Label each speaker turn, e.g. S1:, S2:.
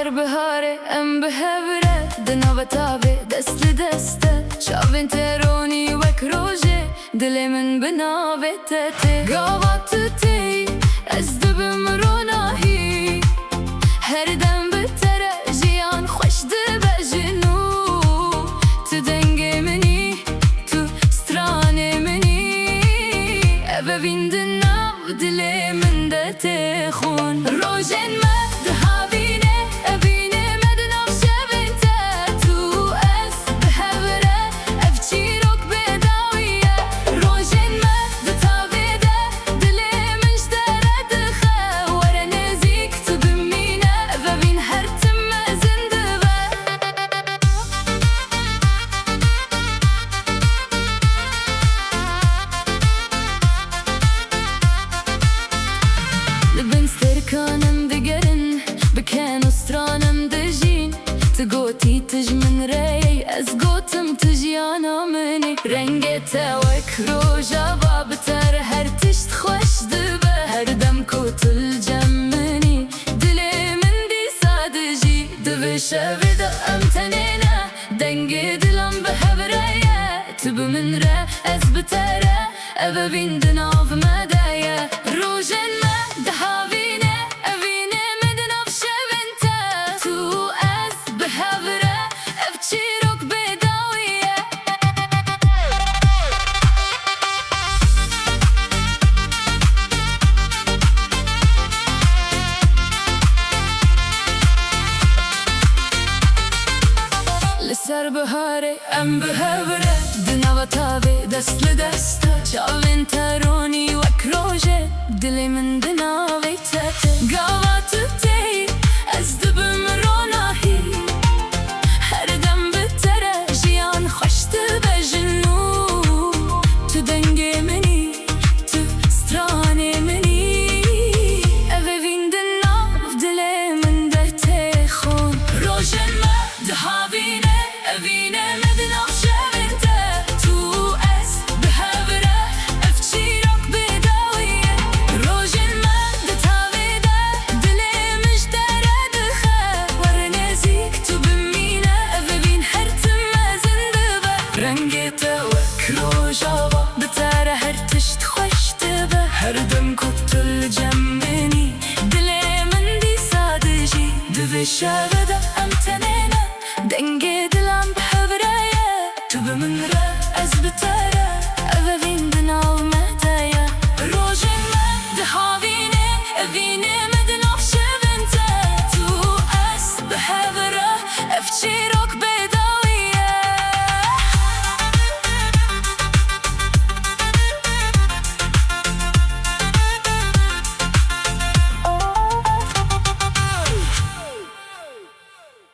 S1: سر بهاره ام بهوره دنو تابه دست لدسته شاوین ترونی وک روژه دل من بناوه تته گاوات تی از دبم روناهی هر دم بتره جیان خوش دبه جنو تو دنگ منی تو ستران منی اوه ویندناو دل من ده تخون روژن مد هاوینه اوینه مدناو شوین تتو از بهوره اف چیروک بداویه روژن مد تاویده دل من شدره دخه وره نزیک تو بمینه اوه وین هر تم زنده لبن ستركانم دقرن بكان وسترانم دجين تقوتي تجمن راي از قوتم تجيانا مني رنگتا وك روجا بابتر هر تشت خوش دبه هر دم كوتل جمني دلي من دي سادجي دبه شاوي دقم تنينه دنگ دلم بهبرايه تب من را از بتره اوه ويندناف مدايه روجن ما دهاوینه اوینه مدناف شوینته تو از بهوره اف چیروک بداویه لسر بهاره ام بهوره دنو تابه دست لدسته شاوین ترونی وک روژه دل من بناوی تته گاوات تی از دبم روناهی هر دم بتره جیان خوش دبه جنو تو دنگ منی تو ستران منی اوه ویندناو دل من ده تخون روژن ما دهاوینه اوینه